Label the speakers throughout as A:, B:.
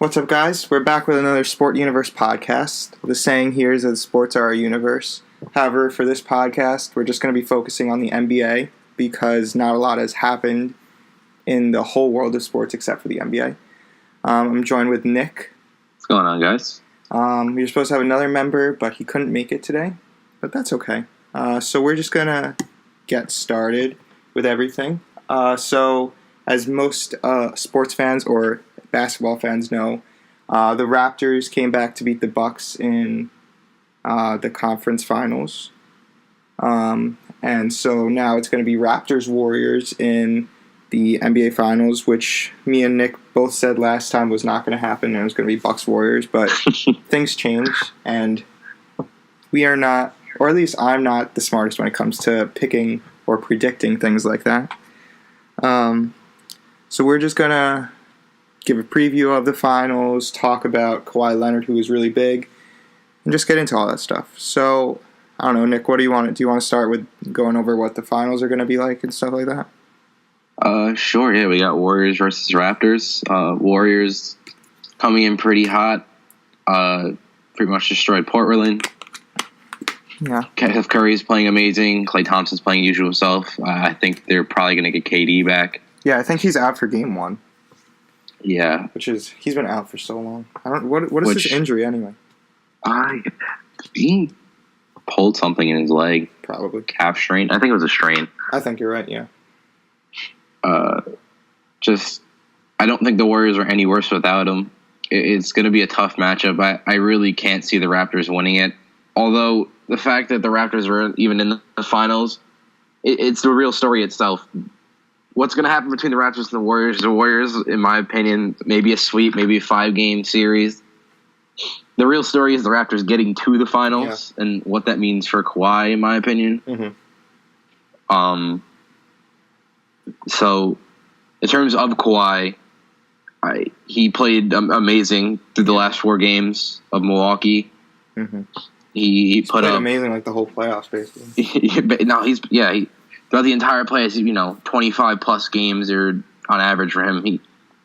A: What's up, guys? We're back with another ThSportUniverse Podcast. The saying here is that sports are our universe. However, for this podcast, we're just going to be focusing on the NBA because not a lot has happened in the whole world of sports except for the NBA. I'm joined with Nick.
B: What's going on, guys?
A: We were supposed to have another member, but he couldn't make it today. But that's okay. So we're just going to get started with everything. So as most sports fans or basketball fans know, the Raptors came back to beat the Bucks in the conference finals. And so now it's going to be Raptors-Warriors in the NBA Finals, which me and Nick both said last time was not going to happen, and it was going to be Bucks-Warriors, but things changed, and we are not, or at least I'm not the smartest when it comes to picking or predicting things like that. So we're just going to give a preview of the finals, talk about Kawhi Leonard, who was really big, and just get into all that stuff. So, I don't know, Nick, what do you want? Do you want to start with going over what the finals are going to be like and stuff like that?
B: Sure, yeah. We got Warriors versus Raptors. Warriors coming in pretty hot. Pretty much destroyed Portland.
A: Yeah.
B: Steph Curry's playing amazing. Klay Thompson's playing usual self. I think they're probably going to get KD back.
A: Yeah, I think he's out for game one.
B: Yeah.
A: He's been out for so long. What is his injury anyway?
B: He pulled something in his leg.
A: Probably.
B: Calf strain. I think it was a strain.
A: I think you're right, yeah.
B: I don't think the Warriors are any worse without him. It's going to be a tough matchup. I really can't see the Raptors winning it. Although the fact that the Raptors are even in the finals, it's the real story itself. What's going to happen between the Raptors and the Warriors? The Warriors, in my opinion, maybe a sweep, maybe a 5-game series. The real story is the Raptors getting to the finals and what that means for Kawhi, in my opinion.
A: Mm-hmm.
B: So, in terms of Kawhi, he played amazing through the last 4 games of Milwaukee.
A: Mm-hmm.
B: He put up
A: amazing, like the whole playoffs, basically.
B: Throughout the entire playoffs, 25 plus games are on average for him.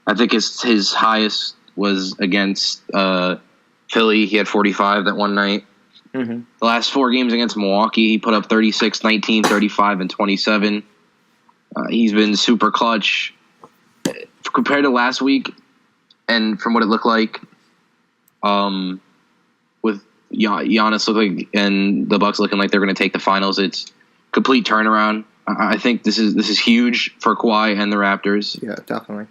B: I think his highest was against Philly. He had 45 that one night.
A: Mm-hmm.
B: The last 4 games against Milwaukee, he put up 36, 19, 35, and 27. He's been super clutch. Compared to last week, and from what it looked like, with Giannis looking and the Bucks looking like they're going to take the finals, it's complete turnaround. I think this is huge for Kawhi and the Raptors.
A: Yeah, definitely.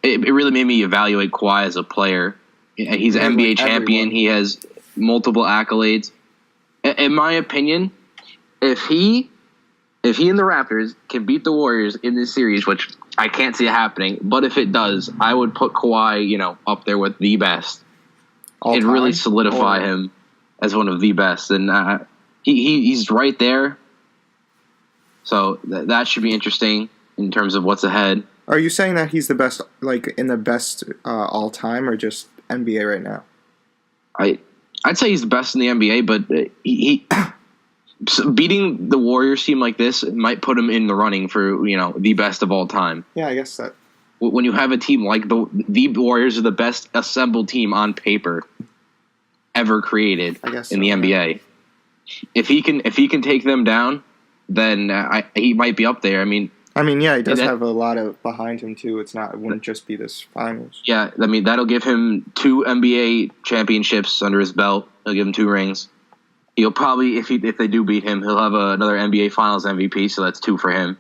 B: It really made me evaluate Kawhi as a player. He's an NBA champion. He has multiple accolades. In my opinion, if he and the Raptors can beat the Warriors in this series, which I can't see it happening, but if it does, I would put Kawhi, up there with the best. It'd really solidify him as one of the best, and he's right there. So that should be interesting in terms of what's ahead.
A: Are you saying that he's the best, like in the best all time, or just NBA right now?
B: I'd say he's the best in the NBA, but he beating the Warriors team like this might put him in the running for the best of all time.
A: Yeah, I guess that.
B: When you have a team like the Warriors are the best assembled team on paper ever created in the NBA. If he can take them down, then he might be up there. I mean,
A: yeah, he does have a lot of behind him too. It wouldn't just be this finals.
B: Yeah, that'll give him 2 NBA championships under his belt. He'll give him 2 rings. He'll probably, if they do beat him, he'll have another NBA Finals MVP. So that's 2 for him.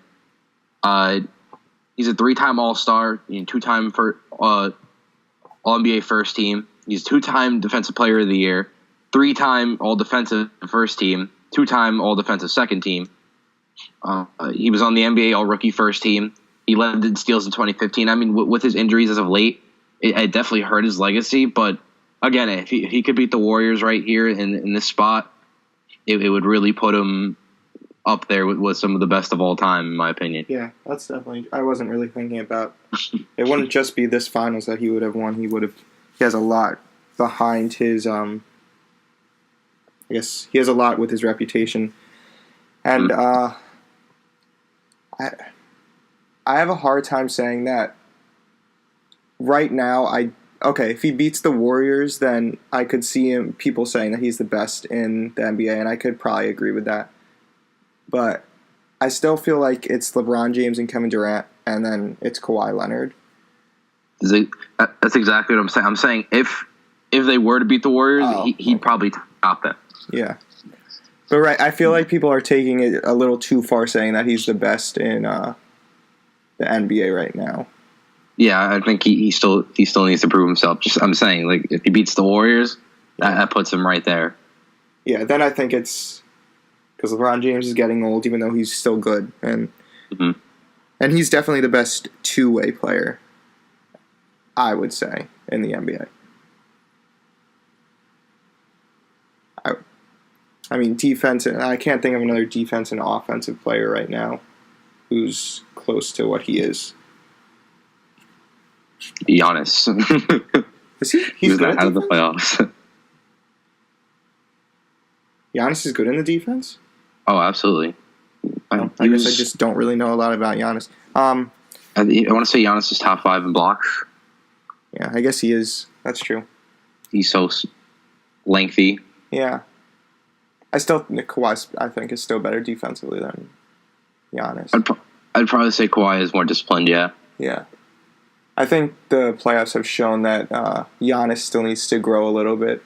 B: He's a 3-time All-Star, 2-time All-NBA First Team. He's 2-time Defensive Player of the Year, 3-time All-Defensive First Team, 2-time All-Defensive Second Team. He was on the NBA All-Rookie First Team. He led in steals in 2015. I mean, with his injuries as of late, it definitely hurt his legacy. But again, if he could beat the Warriors right here in this spot, it would really put him up there with some of the best of all time, in my opinion.
A: Yeah, that's definitely. I wasn't really thinking about. It wouldn't just be this finals that he would have won. He has a lot behind his. I guess he has a lot with his reputation, and I have a hard time saying that right now, if he beats the Warriors, then I could see people saying that he's the best in the NBA, and I could probably agree with that. But I still feel like it's LeBron James and Kevin Durant, and then it's Kawhi Leonard.
B: That's exactly what I'm saying. I'm saying if they were to beat the Warriors, he'd probably top them.
A: Yeah. But right, I feel like people are taking it a little too far, saying that he's the best in the NBA right now.
B: Yeah, I think he still needs to prove himself. I'm saying, like, if he beats the Warriors, that puts him right there.
A: Yeah, then I think it's because LeBron James is getting old, even though he's still good, and he's definitely the best two-way player, I would say, in the NBA. I mean, defense, and I can't think of another defense and offensive player right now who's close to what he is.
B: Giannis.
A: Is he's good
B: out of the playoffs.
A: Giannis is good in the defense?
B: Oh, absolutely.
A: I guess I just don't really know a lot about Giannis.
B: I want to say Giannis is top 5 in blocks.
A: Yeah, I guess he is. That's true.
B: He's so lengthy.
A: Yeah. Kawhi, I think, is still better defensively than Giannis.
B: I'd probably say Kawhi is more disciplined, yeah.
A: Yeah. I think the playoffs have shown that Giannis still needs to grow a little bit.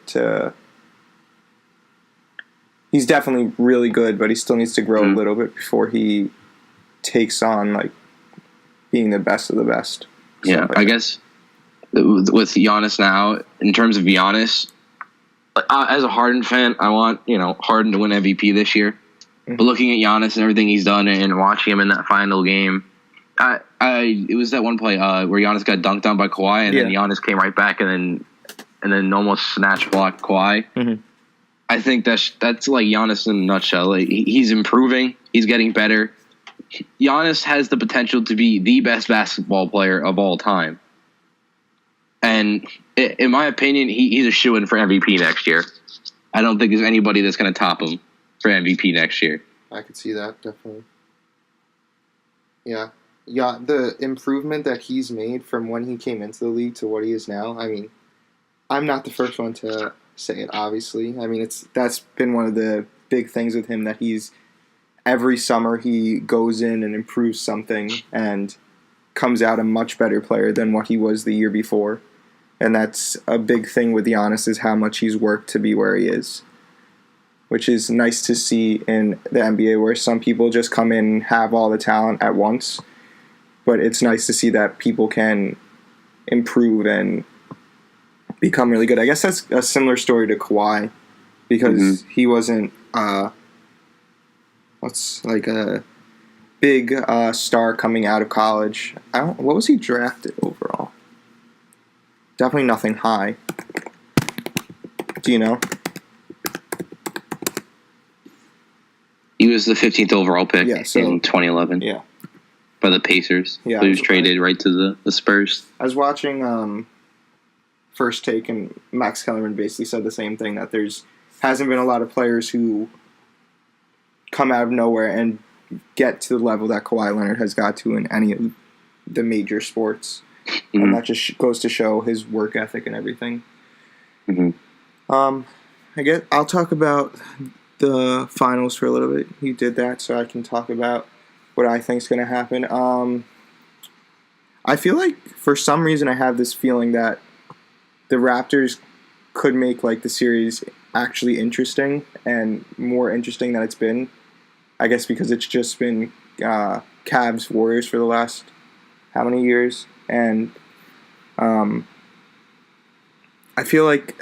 A: He's definitely really good, but he still needs to grow a little bit before he takes on, like, being the best of the best.
B: Yeah, I guess with Giannis now, in terms of Giannis, as a Harden fan, I want Harden to win MVP this year. Mm-hmm. But looking at Giannis and everything he's done and watching him in that final game, it was that one play where Giannis got dunked on by Kawhi, and then Giannis came right back and then almost snatch blocked Kawhi. Mm-hmm. I think that's like Giannis in a nutshell. Like, he's improving, he's getting better. Giannis has the potential to be the best basketball player of all time. And in my opinion, he's a shoo-in for MVP next year. I don't think there's anybody that's going to top him for MVP next year.
A: I could see that, definitely. Yeah. Yeah, the improvement that he's made from when he came into the league to what he is now, I mean, I'm not the first one to say it, obviously. I mean, that's been one of the big things with him, that every summer he goes in and improves something and comes out a much better player than what he was the year before. And that's a big thing with Giannis, is how much he's worked to be where he is, which is nice to see in the NBA, where some people just come in and have all the talent at once. But it's nice to see that people can improve and become really good. I guess that's a similar story to Kawhi, because he wasn't a big star coming out of college. What was he drafted overall? Definitely nothing high. Do you know?
B: He was the 15th overall pick in 2011.
A: Yeah.
B: By the Pacers.
A: Yeah.
B: So he was traded right to the Spurs.
A: I was watching First Take, and Max Kellerman basically said the same thing, that hasn't been a lot of players who come out of nowhere and get to the level that Kawhi Leonard has got to in any of the major sports. Mm-hmm. And that just goes to show his work ethic and everything. Mm-hmm. I'll talk about the finals for a little bit. You did that, so I can talk about what I think is going to happen. I feel like, for some reason, I have this feeling that the Raptors could make, like, the series actually interesting, and more interesting than it's been. I guess because it's just been Cavs Warriors for the last how many years, and I feel like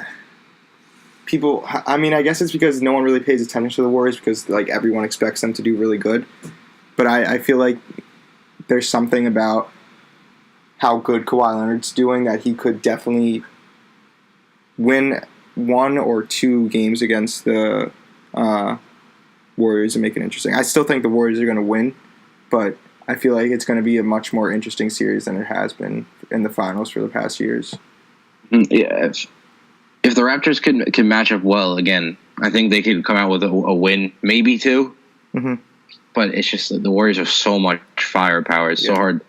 A: people. I mean, I guess it's because no one really pays attention to the Warriors, because, like, everyone expects them to do really good. But I feel like there's something about how good Kawhi Leonard's doing that he could definitely win 1 or 2 games against the Warriors and make it interesting. I still think the Warriors are going to win, but I feel like it's going to be a much more interesting series than it has been in the finals for the past years.
B: Yeah, if the Raptors can match up well again, I think they could come out with a win, maybe 2. Mm-hmm. But it's just that the Warriors have so much firepower. It's so hard,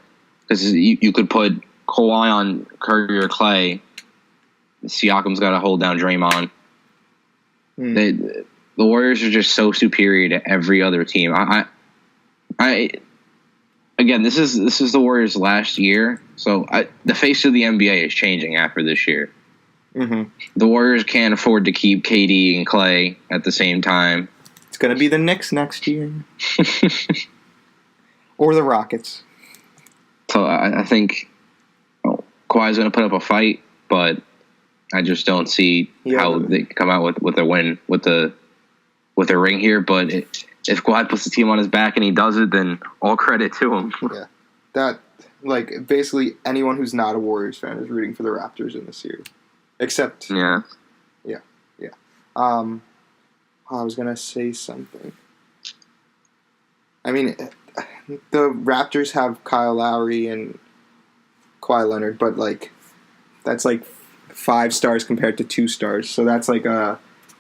B: because you could put Kawhi on Curry or Clay, Siakam's got to hold down Draymond. The Warriors are just so superior to every other team. Again, this is the Warriors last year, so the face of the NBA is changing after this year.
A: Mm-hmm.
B: The Warriors can't afford to keep KD and Clay at the same time.
A: It's going to be the Knicks next year. Or the Rockets.
B: So I think Kawhi's going to put up a fight, but I just don't see how they come out with a win with a ring here. But if Kawhi puts the team on his back and he does it, then all credit to him.
A: Yeah, that basically anyone who's not a Warriors fan is rooting for the Raptors in this series, except
B: yeah.
A: I was gonna say something. I mean, the Raptors have Kyle Lowry and Kawhi Leonard, but that's 5 stars compared to 2 stars, so that's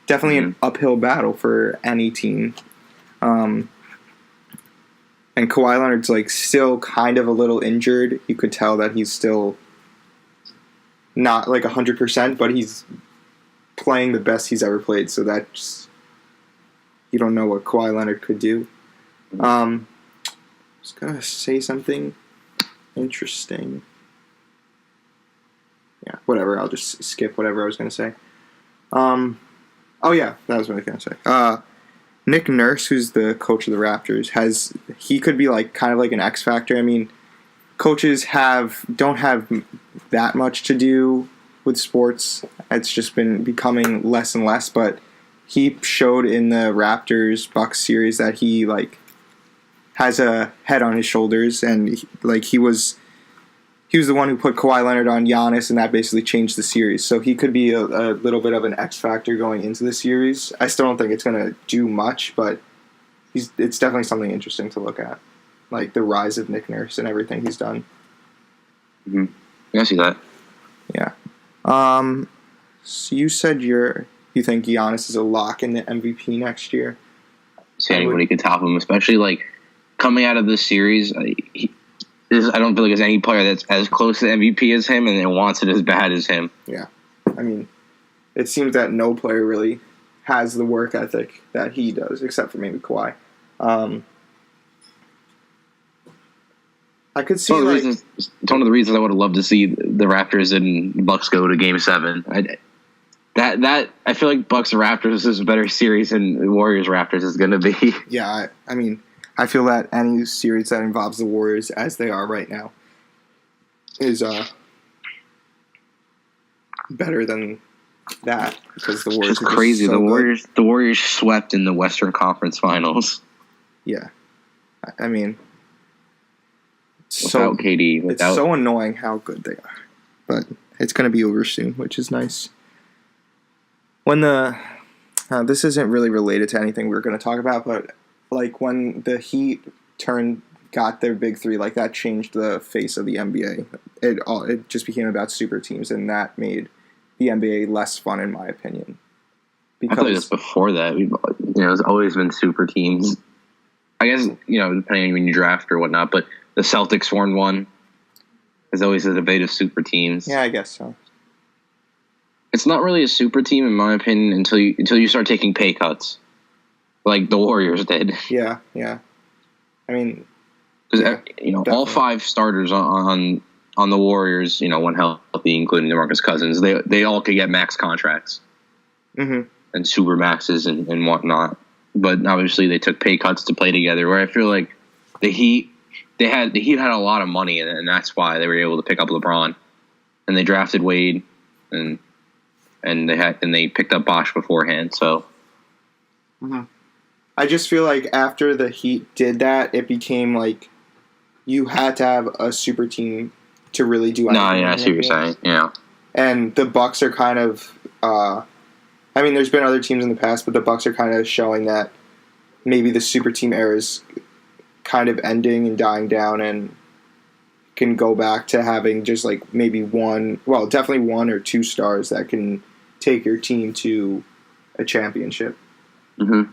A: definitely an uphill battle for any team. And Kawhi Leonard's still kind of a little injured. You could tell that he's still not 100%, but he's playing the best he's ever played. So that's, you don't know what Kawhi Leonard could do. I was gonna say something interesting. Yeah, whatever. I'll just skip whatever I was gonna say. Oh yeah, that was what I was gonna say. Nick Nurse, who's the coach of the Raptors, he could be kind of like an X factor. I mean, coaches don't have that much to do with sports. It's just been becoming less and less. But he showed in the Raptors Bucks series that he has a head on his shoulders, and he was the one who put Kawhi Leonard on Giannis, and that basically changed the series. So he could be a little bit of an X factor going into the series. I still don't think it's going to do much, but it's definitely something interesting to look at, the rise of Nick Nurse and everything he's done.
B: Mm-hmm. I see that.
A: Yeah. So you said you think Giannis is a lock in the MVP next year?
B: See anybody could top him, especially coming out of this series. I don't feel like there's any player that's as close to MVP as him and wants it as bad as him.
A: Yeah. I mean, it seems that no player really has the work ethic that he does, except for maybe Kawhi. I could see
B: it's one of the reasons I would have loved to see the Raptors and Bucks go to Game 7. I feel like Bucks and Raptors is a better series than Warriors Raptors is going to be.
A: Yeah, I mean, I feel that any series that involves the Warriors, as they are right now, is better than that, because the Warriors.
B: It's crazy. So the Warriors swept in the Western Conference Finals.
A: Yeah, I mean,
B: without KD,
A: it's so annoying how good they are, but it's going to be over soon, which is nice. When this isn't really related to anything we're going to talk about, but when the Heat got their big 3, that changed the face of the NBA. It just became about super teams, and that made the NBA less fun, in my opinion.
B: Because I thought it was before that. It's always been super teams. I guess, depending on when you draft or whatnot, but the Celtics won one. There's always a debate of super teams.
A: Yeah, I guess so.
B: It's not really a super team, in my opinion, until you start taking pay cuts, like the Warriors did.
A: Yeah. I mean,
B: because all 5 starters on the Warriors, went healthy, including DeMarcus Cousins. They all could get max contracts, and super maxes and whatnot. But obviously, they took pay cuts to play together. Where I feel like the Heat had a lot of money, and that's why they were able to pick up LeBron, and they drafted Wade, and they picked up Bosh beforehand. So,
A: I just feel like after the Heat did that, it became you had to have a super team to really do anything.
B: No, yeah, I see what you're saying. Yeah,
A: and the Bucks are kind of. I mean, there's been other teams in the past, but the Bucks are kind of showing that maybe the super team era is kind of ending and dying down, and can go back to having just maybe definitely 1 or 2 stars that can take your team to a championship.
B: Mm-hmm.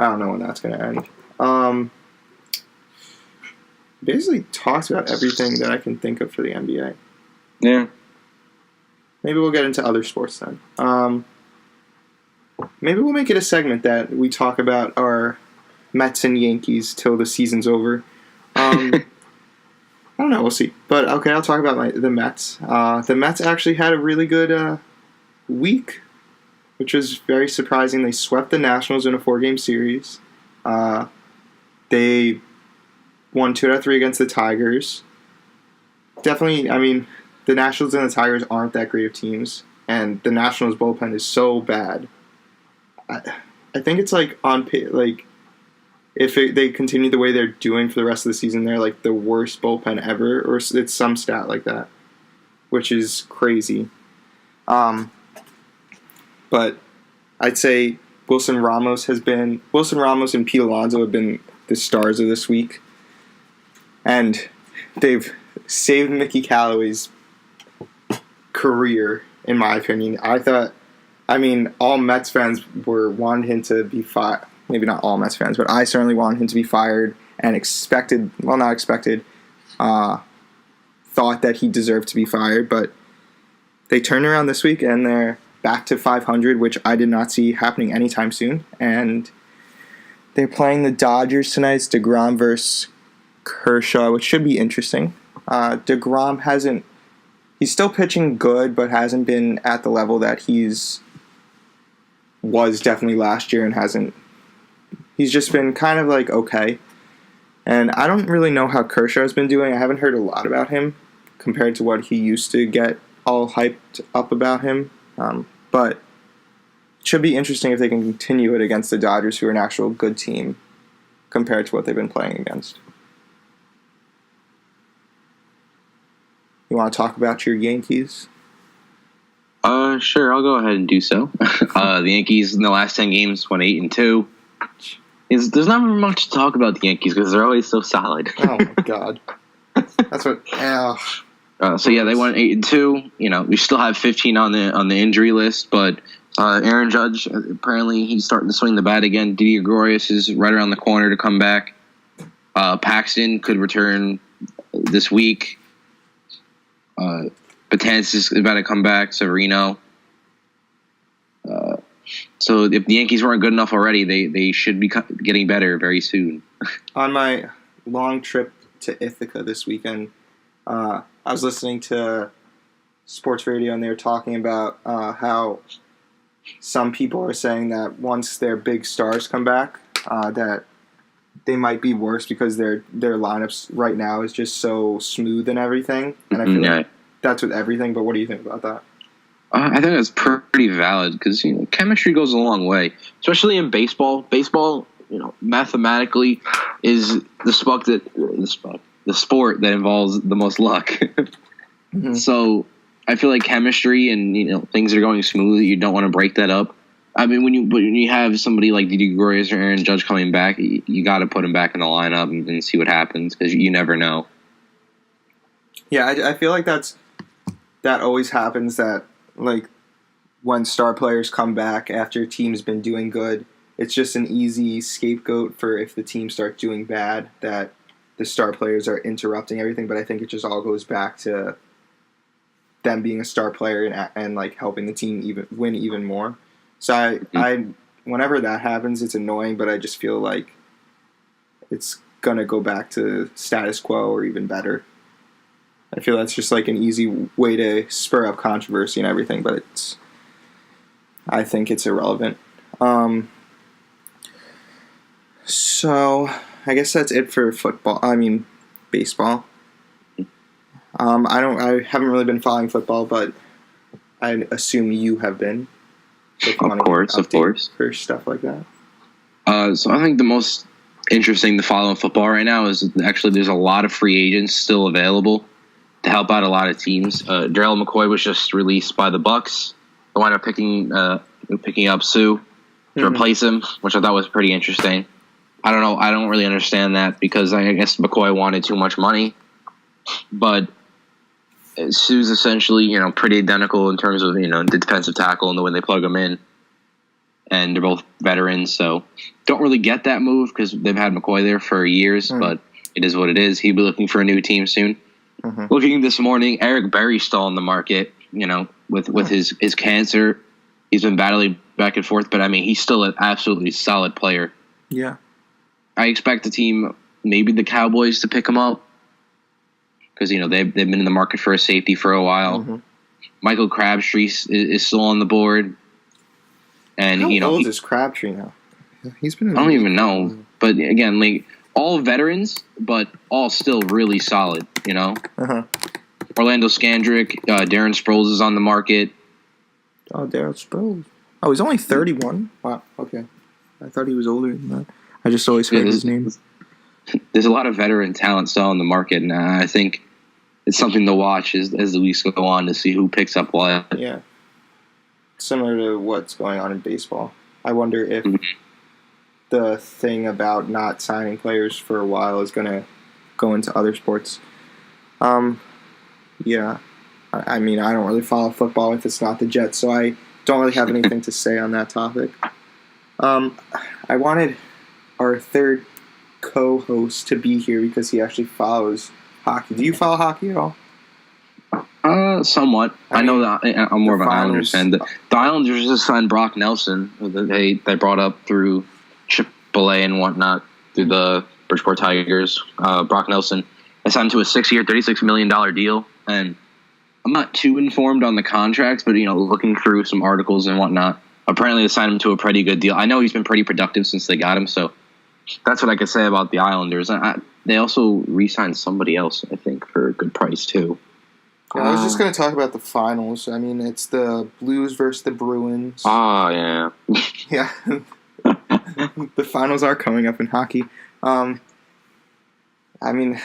A: I don't know when that's going to end. Basically talks about everything that I can think of for the NBA.
B: Yeah.
A: Maybe we'll get into other sports then. Maybe we'll make it a segment that we talk about our Mets and Yankees till the season's over. I don't know. We'll see. But, okay, I'll talk about the Mets. The Mets actually had a really good week, which was very surprising. They swept the Nationals in a 4-game series. They won 2 out of 3 against the Tigers. Definitely, I mean, the Nationals and the Tigers aren't that great of teams, and the Nationals bullpen is so bad. I think it's like if they continue the way they're doing for the rest of the season, they're like the worst bullpen ever, or it's some stat like that, which is crazy. But I'd say Wilson Ramos and Pete Alonso have been the stars of this week, and they've saved Mickey Callaway's career, in my opinion. All Mets fans wanted him to be fired. Maybe not all Mets fans, but I certainly wanted him to be fired and thought that he deserved to be fired. But they turned around this week and they're back to 500, which I did not see happening anytime soon. And they're playing the Dodgers tonight. It's DeGrom versus Kershaw, which should be interesting. DeGrom he's still pitching good, but hasn't been at the level that was definitely last year, and he's just been kind of like okay. And I don't really know how Kershaw's been doing. I haven't heard a lot about him compared to what he used to get all hyped up about him. But it should be interesting if they can continue it against the Dodgers, who are an actual good team compared to what they've been playing against. You want to talk about your Yankees?
B: Sure, I'll go ahead and do so. The Yankees in the last 10 games went 8-2. There's not much to talk about the Yankees because they're always so solid.
A: Oh my god, that's what.
B: So yeah, they went 8-2. We still have 15 on the injury list, but Aaron Judge, apparently he's starting to swing the bat again. Didi Gregorius is right around the corner to come back. Paxton could return this week. Batanzas is about to come back. Severino. So if the Yankees weren't good enough already, they should be getting better very soon.
A: On my long trip to Ithaca this weekend, I was listening to sports radio, and they were talking about how some people are saying that once their big stars come back, that they might be worse because their lineups right now is just so smooth and everything. And I feel like that's with everything. But what do you think about that?
B: I think that's pretty valid because chemistry goes a long way, especially in baseball. Baseball, mathematically, is the sport that involves the most luck. Mm-hmm. So I feel like chemistry and things are going smooth. You don't want to break that up. I mean, when you have somebody like Didi Gregorius or Aaron Judge coming back, you got to put him back in the lineup and see what happens because you never know.
A: Yeah, I feel like that always happens. That like when star players come back after a team's been doing good, it's just an easy scapegoat for if the team starts doing bad that the star players are interrupting everything. But I think it just all goes back to them being a star player and like helping the team win even more. So I whenever that happens, it's annoying, but I just feel like it's gonna go back to status quo or even better. I feel that's just like an easy way to spur up controversy and everything, but I think it's irrelevant. So I guess that's it for baseball. I haven't really been following football, but I assume you have been.
B: Of course.
A: For stuff like that.
B: So I think the most interesting to follow in football right now is actually there's a lot of free agents still available to help out a lot of teams. Darrell McCoy was just released by the Bucks. They wound up picking up Sue to replace him, which I thought was pretty interesting. I don't know. I don't really understand that because I guess McCoy wanted too much money, but Sue's essentially pretty identical in terms of the defensive tackle and the way they plug him in, and they're both veterans, so don't really get that move because they've had McCoy there for years. But it is what it is. He'll be looking for a new team soon. Looking this morning, Eric Berry's still on the market, with his cancer. He's been battling back and forth, but I mean, he's still an absolutely solid player.
A: Yeah.
B: I expect the team, maybe the Cowboys, to pick him up because, they've been in the market for a safety for a while. Mm-hmm. Michael Crabtree is still on the board. And,
A: How old is Crabtree now? He's been.
B: I don't even know, but again, all veterans, but all still really solid. Orlando Scandrick, Darren Sproles is on the market.
A: Oh, Darren Sproles. Oh, he's only 31. Wow. Okay, I thought he was older than that. I just always heard his name.
B: There's a lot of veteran talent still on the market, and I think it's something to watch as the weeks go on to see who picks up what.
A: Yeah. Similar to what's going on in baseball. I wonder if the thing about not signing players for a while is going to go into other sports. Yeah. I mean, I don't really follow football if it's not the Jets, so I don't really have anything to say on that topic. I wanted our third co-host to be here because he actually follows hockey. Do you follow hockey at all?
B: Somewhat. I know that I'm more of an Islanders fan. The Islanders just signed Brock Nelson. They brought up through AAA and whatnot through the Bridgeport Tigers. Brock Nelson. They signed him to a 6-year, $36 million deal. And I'm not too informed on the contracts, but looking through some articles and whatnot, apparently they signed him to a pretty good deal. I know he's been pretty productive since they got him, so that's what I could say about the Islanders. They also re-signed somebody else, I think, for a good price too.
A: Yeah, I was just going to talk about the finals. I mean, it's the Blues versus the Bruins.
B: Oh, yeah.
A: Yeah. The finals are coming up in hockey. I mean,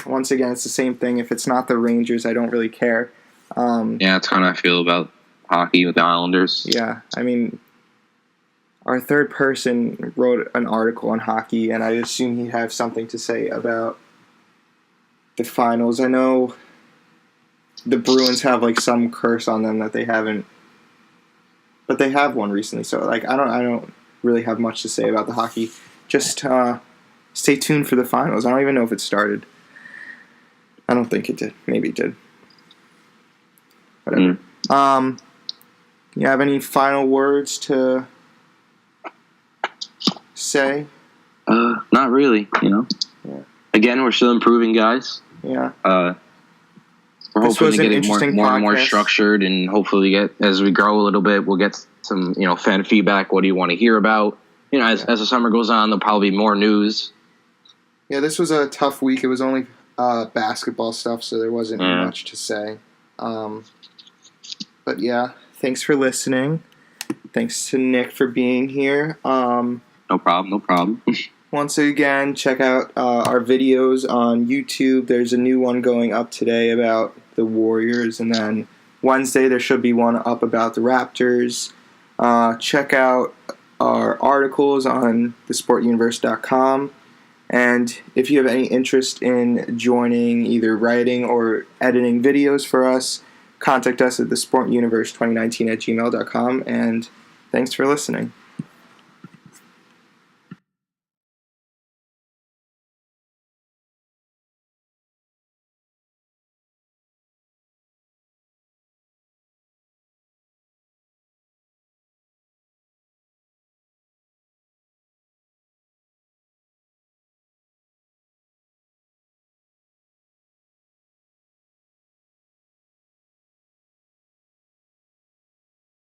A: once again, it's the same thing. If it's not the Rangers, I don't really care.
B: Yeah, that's kind of how I feel about hockey with the Islanders.
A: Yeah, I mean, our third person wrote an article on hockey, and I assume he'd have something to say about the finals. I know the Bruins have some curse on them that they haven't, but they have won recently. So I don't really have much to say about the hockey. Just stay tuned for the finals. I don't even know if it started. I don't think it did. Maybe it did. Whatever. You have any final words to say?
B: Not really.
A: Yeah.
B: Again, we're still improving, guys.
A: Yeah.
B: We're hoping to get it more and more structured, and hopefully as we grow a little bit, we'll get some fan feedback. What do you want to hear about? As the summer goes on, there'll probably be more news.
A: Yeah, this was a tough week. It was only basketball stuff, so there wasn't much to say. But yeah, thanks for listening. Thanks to Nick for being here.
B: No problem.
A: Once again, check out our videos on YouTube. There's a new one going up today about the Warriors, and then Wednesday there should be one up about the Raptors. Check out our articles on ThSportUniverse.com. And if you have any interest in joining either writing or editing videos for us, contact us at ThSportUniverse2019 at gmail.com. And thanks for listening.